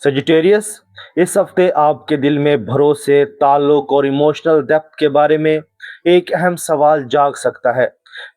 Sagittarius, इस हफ्ते आपके दिल में भरोसे, ताल्लुक और इमोशनल डेप्थ के बारे में एक अहम सवाल जाग सकता है।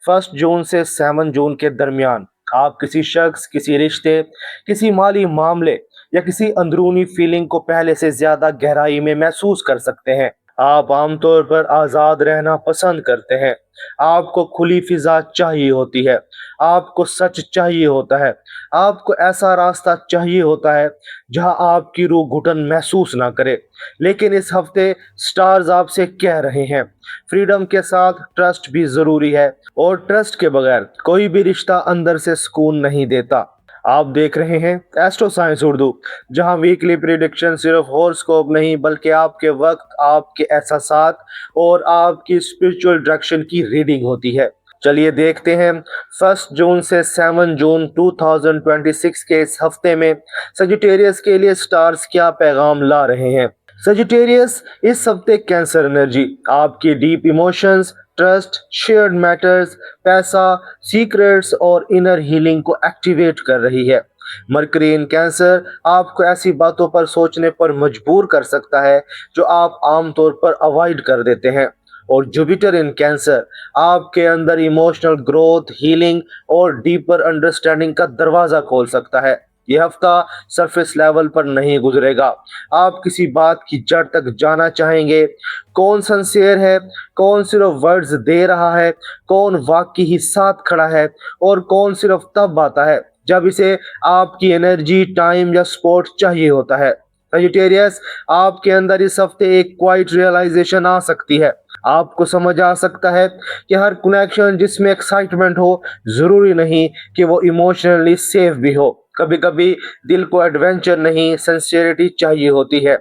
1 जून से 7 जून के दरमियान आप किसी शख्स, किसी रिश्ते, किसी माली मामले या किसी अंदरूनी फीलिंग को पहले से ज्यादा गहराई में महसूस कर सकते हैं। आप आमतौर पर आज़ाद रहना पसंद करते हैं। आपको खुली फिजा चाहिए होती है। आपको सच चाहिए होता है। आपको ऐसा रास्ता चाहिए होता है जहां आपकी रूह घुटन महसूस ना करे। लेकिन इस हफ्ते स्टार्स आपसे कह रहे हैं, फ्रीडम के साथ ट्रस्ट भी जरूरी है, और ट्रस्ट के बगैर कोई भी रिश्ता अंदर से सुकून नहीं देता। आप देख रहे हैं एस्ट्रो साइंस उर्दू, जहां वीकली प्रिडिक्शन सिर्फ हॉरोस्कोप नहीं बल्कि आपके वक्त, आपके एहसासात और आपकी स्पिरिचुअल डायरेक्शन की रीडिंग होती है। चलिए देखते हैं 1 जून से 7 जून 2026 के इस हफ्ते में सजिटेरियस के लिए स्टार्स क्या पैगाम ला रहे हैं। सजिटेरियस, इस हफ्ते कैंसर एनर्जी आपकी deep emotions, trust, shared matters, पैसा, सीक्रेट्स और इनर हीलिंग को एक्टिवेट कर रही है। मरकरी इन कैंसर आपको ऐसी बातों पर सोचने पर मजबूर कर सकता है जो आप आमतौर पर अवॉइड कर देते हैं। और जुपिटर इन कैंसर आपके अंदर इमोशनल ग्रोथ, हीलिंग और डीपर अंडरस्टैंडिंग का दरवाजा खोल सकता है। यह हफ्ता सरफेस लेवल पर नहीं गुजरेगा। आप किसी बात की जड़ तक जाना चाहेंगे। कौन सिंसियर है, कौन सिर्फ वर्ड्स दे रहा है, कौन वाकई ही साथ खड़ा है, और कौन सिर्फ तब आता है जब इसे आपकी एनर्जी, टाइम या सपोर्ट चाहिए होता है। वेजिटेरियस, आपके अंदर इस हफ्ते एक क्वाइट रियलाइजेशन आ सकती है। आपको समझ आ सकता है कि हर कनेक्शन जिसमें एक्साइटमेंट हो, जरूरी नहीं कि वो इमोशनली सेफ भी हो। कभी कभी दिल को एडवेंचर नहीं, सिंसियरिटी चाहिए होती है।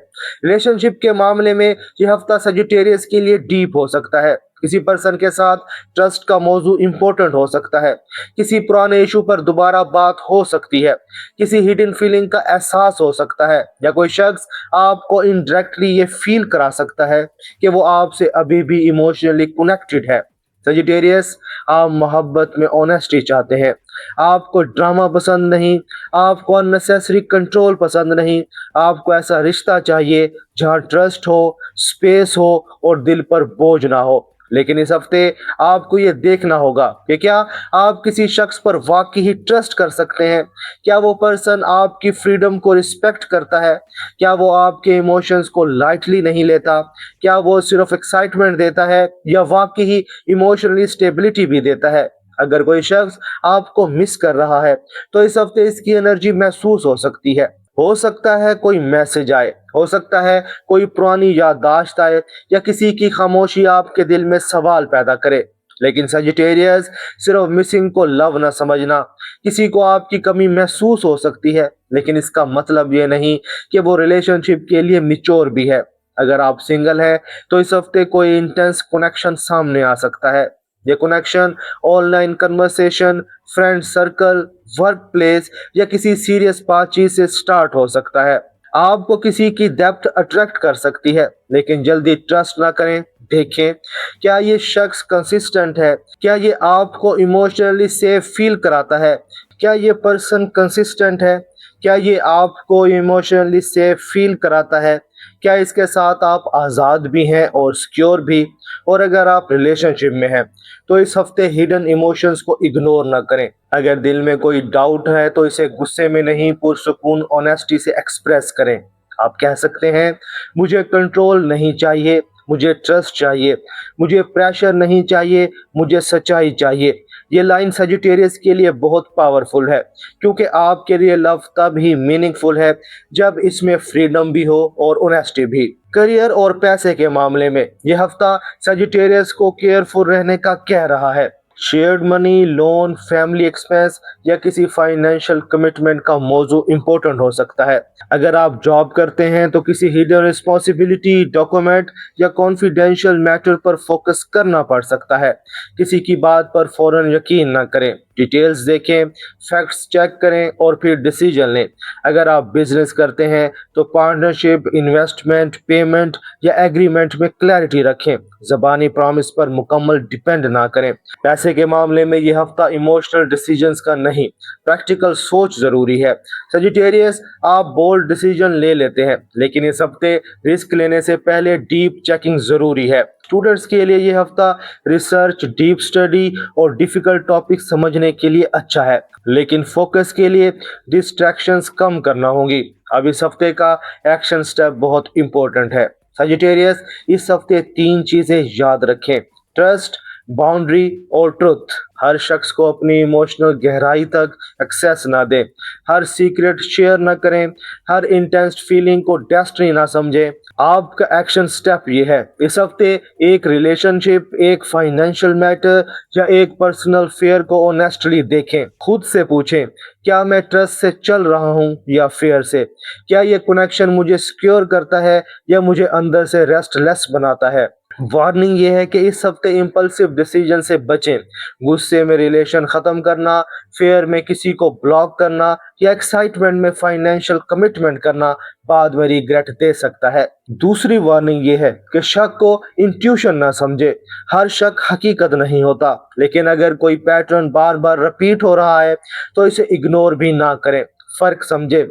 रिलेशनशिप के मामले में यह हफ्ता सजिटेरियस के लिए डीप हो सकता है। किसी पर्सन के साथ ट्रस्ट का मौजू इंपॉर्टेंट हो सकता है। किसी पुराने इशू पर दोबारा बात हो सकती है। किसी हिडन फीलिंग का एहसास हो सकता है, या कोई शख्स आपको इनडायरेक्टली ये फील करा सकता है कि वो आपसे अभी भी इमोशनली कनेक्टेड है। सजिटेरियस, आप मोहब्बत में ऑनेस्टी चाहते हैं। आपको ड्रामा पसंद नहीं, आपको अननेसेसरी कंट्रोल पसंद नहीं। आपको ऐसा रिश्ता चाहिए जहां ट्रस्ट हो, स्पेस हो और दिल पर बोझ ना हो। लेकिन इस हफ्ते आपको ये देखना होगा कि क्या आप किसी शख्स पर वाकई ही ट्रस्ट कर सकते हैं। क्या वो पर्सन आपकी फ्रीडम को रिस्पेक्ट करता है? क्या वो आपके इमोशंस को लाइटली नहीं लेता? क्या वो सिर्फ एक्साइटमेंट देता है या वाकई ही इमोशनली स्टेबिलिटी भी देता है? अगर कोई शख्स आपको मिस कर रहा है तो इस हफ्ते इसकी एनर्जी महसूस हो सकती है। हो सकता है कोई मैसेज आए, हो सकता है कोई पुरानी याददाश्त आए, या किसी की खामोशी आपके दिल में सवाल पैदा करे। लेकिन सजिटेरियस, सिर्फ मिसिंग को लव ना समझना। किसी को आपकी कमी महसूस हो सकती है, लेकिन इसका मतलब ये नहीं कि वो रिलेशनशिप के लिए मिच्योर भी है। अगर आप सिंगल हैं तो इस हफ्ते कोई इंटेंस कनेक्शन सामने आ सकता है। ये connection online conversation, friend circle, work place या किसी सीरियस बातचीत से स्टार्ट हो सकता है। आपको किसी की डेप्थ अट्रैक्ट कर सकती है, लेकिन जल्दी ट्रस्ट ना करें। देखें, क्या ये शख्स कंसिस्टेंट है? क्या ये आपको इमोशनली सेफ फील कराता है? क्या ये पर्सन कंसिस्टेंट है? क्या ये आपको इमोशनली सेफ फील कराता है? क्या इसके साथ आप आज़ाद भी हैं और सिक्योर भी? और अगर आप रिलेशनशिप में हैं तो इस हफ्ते हिडन इमोशंस को इग्नोर ना करें। अगर दिल में कोई डाउट है तो इसे गुस्से में नहीं, पुरसुकून ऑनेस्टी से एक्सप्रेस करें। आप कह सकते हैं, मुझे कंट्रोल नहीं चाहिए, मुझे ट्रस्ट चाहिए, मुझे प्रेशर नहीं चाहिए, मुझे सच्चाई चाहिए। ये लाइन सजिटेरियस के लिए बहुत पावरफुल है, क्योंकि आपके लिए लव तब ही मीनिंगफुल है जब इसमें फ्रीडम भी हो और ऑनेस्टी भी। करियर और पैसे के मामले में यह हफ्ता सजिटेरियस को केयरफुल रहने का कह रहा है। Shared money, loan, family expense या किसी फाइनेंशियल कमिटमेंट का मौजू इंपॉर्टेंट हो सकता है। अगर आप जॉब करते हैं तो किसी हिडन रिस्पॉन्सिबिलिटी, डॉक्यूमेंट या कॉन्फिडेंशियल मैटर पर फोकस करना पड़ सकता है। किसी की बात पर फौरन यकीन ना करें, डिटेल्स देखें, फैक्ट्स चेक करें और फिर डिसीजन लें। अगर आप बिजनेस करते हैं तो पार्टनरशिप, इन्वेस्टमेंट, पेमेंट या एग्रीमेंट में क्लैरिटी रखें। ज़बानी प्रॉमिस पर मुकम्मल डिपेंड ना करें। पैसे पैसे के मामले में ये हफ्ता इमोशनल डिसीजंस का नहीं, प्रैक्टिकल सोच जरूरी है। सजिटेरियस, आप बोल्ड डिसीजन ले लेते हैं, लेकिन इस हफ्ते रिस्क लेने से पहले डीप चेकिंग जरूरी है। स्टूडेंट्स के लिए ये हफ्ता रिसर्च, डीप स्टडी और डिफिकल्ट टॉपिक समझने के लिए अच्छा है, लेकिन फोकस के लिए डिस्ट्रैक्शंस कम करना होगी। अब इस हफ्ते का एक्शन स्टेप बहुत इंपॉर्टेंट है। सजिटेरियस, इस हफ्ते 3 चीजें याद रखें: ट्रस्ट, बाउंड्री और ट्रुथ। हर शख्स को अपनी इमोशनल गहराई तक एक्सेस ना दें, हर सीक्रेट शेयर ना करें, हर इंटेंस फीलिंग को डेस्टिनी ना समझें। आपका एक्शन स्टेप ये है: इस हफ्ते एक रिलेशनशिप, एक फाइनेंशियल मैटर या एक पर्सनल फेयर को ऑनेस्टली देखें। खुद से पूछें, क्या मैं ट्रस्ट से चल रहा हूं या फेयर से? क्या ये कनेक्शन मुझे सिक्योर करता है या मुझे अंदर से रेस्टलेस बनाता है? वार्निंग ये है कि इस हफ्ते इम्पल्सिव डिसीजन से बचें। गुस्से में रिलेशन खत्म करना, फेयर में किसी को ब्लॉक करना या एक्साइटमेंट में फाइनेंशियल कमिटमेंट करना बाद में रिग्रेट दे सकता है। दूसरी वार्निंग ये है कि शक को इंट्यूशन ना समझे। हर शक हकीकत नहीं होता, लेकिन अगर कोई पैटर्न बार बार रिपीट हो रहा है तो इसे इग्नोर भी ना करें। फर्क समझे,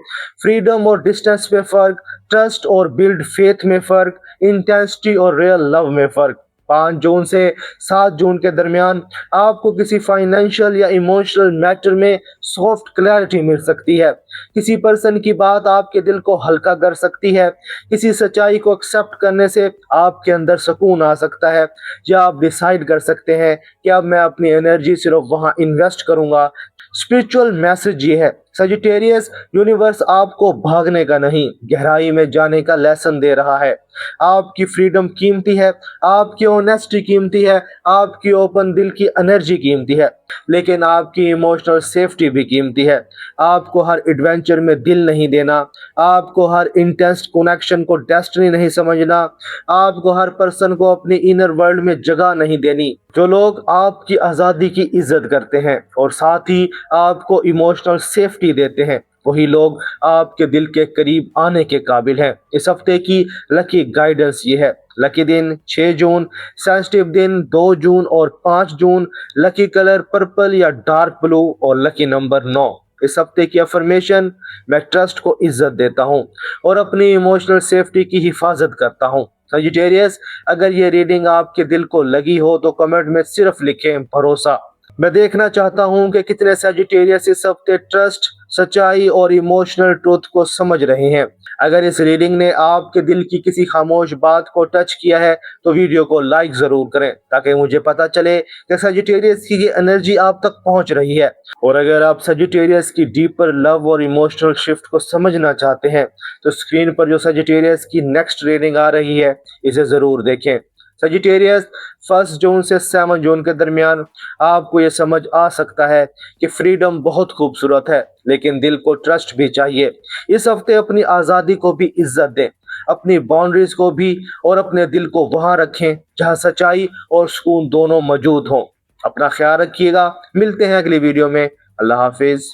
फ्रीडम और डिस्टेंस में फर्क, ट्रस्ट और बिल्ड फेथ में फर्क, इंटेंसिटी और रियल लव में फर्क। 5 जून से 7 जून के दरमियान आपको किसी फाइनेंशियल या इमोशनल मैटर में सॉफ्ट क्लैरिटी मिल सकती है। किसी पर्सन की बात आपके दिल को हल्का कर सकती है। किसी सच्चाई को एक्सेप्ट करने से आपके अंदर सुकून आ सकता है, या आप डिसाइड कर सकते हैं कि अब मैं अपनी एनर्जी सिर्फ वहां इन्वेस्ट करूंगा। स्पिरिचुअल मैसेज ये है: सजिटेरियस, यूनिवर्स आपको भागने का नहीं, गहराई में जाने का लेसन दे रहा है। आपकी फ्रीडम कीमती है, आपकी ऑनेस्टी कीमती है, आपकी ओपन दिल की एनर्जी कीमती है, लेकिन आपकी इमोशनल सेफ्टी भी कीमती है। आपको हर एडवेंचर में दिल नहीं देना, आपको हर इंटेंस कनेक्शन को डेस्टिनी नहीं समझना, आपको हर पर्सन को अपनी इनर वर्ल्ड में जगह नहीं देनी। जो लोग आपकी आज़ादी की इज्जत करते हैं और साथ ही आपको इमोशनल सेफ्टी देते हैं, वही लोग आपके दिल के करीब आने के काबिल हैं। इस हफ्ते की लकी गाइडेंस ये है: लकी दिन 6 जून, सेंसिटिव दिन 2 जून और 5 जून, लकी कलर पर्पल या डार्क ब्लू और लकी नंबर 9। इस हफ्ते की अफर्मेशन: मैं ट्रस्ट को इज्जत देता हूँ और अपनी इमोशनल सेफ्टी की हिफाजत करता हूँ। सजिटेरियस, अगर ये रीडिंग आपके दिल को लगी हो तो कमेंट में सिर्फ लिखें भरोसा। मैं देखना चाहता हूं कि कितने सजिटेरियस इस हफ्ते ट्रस्ट, सच्चाई और इमोशनल ट्रूथ को समझ रहे हैं। अगर इस रीडिंग ने आपके दिल की किसी खामोश बात को टच किया है तो वीडियो को लाइक जरूर करें, ताकि मुझे पता चले कि सजिटेरियस की ये एनर्जी आप तक पहुंच रही है। और अगर आप सजिटेरियस की डीपर लव और इमोशनल शिफ्ट को समझना चाहते हैं तो स्क्रीन पर जो सजिटेरियस की नेक्स्ट रीडिंग आ रही है, इसे जरूर देखें। सजिटेरियस, 1 जून से 7 जून के दरमियान आपको ये समझ आ सकता है कि फ्रीडम बहुत खूबसूरत है, लेकिन दिल को ट्रस्ट भी चाहिए। इस हफ्ते अपनी आज़ादी को भी इज्जत दें, अपनी बाउंड्रीज को भी, और अपने दिल को वहां रखें जहां सच्चाई और सुकून दोनों मौजूद हों। अपना ख्याल रखिएगा, मिलते हैं अगली वीडियो में। अल्लाह हाफिज।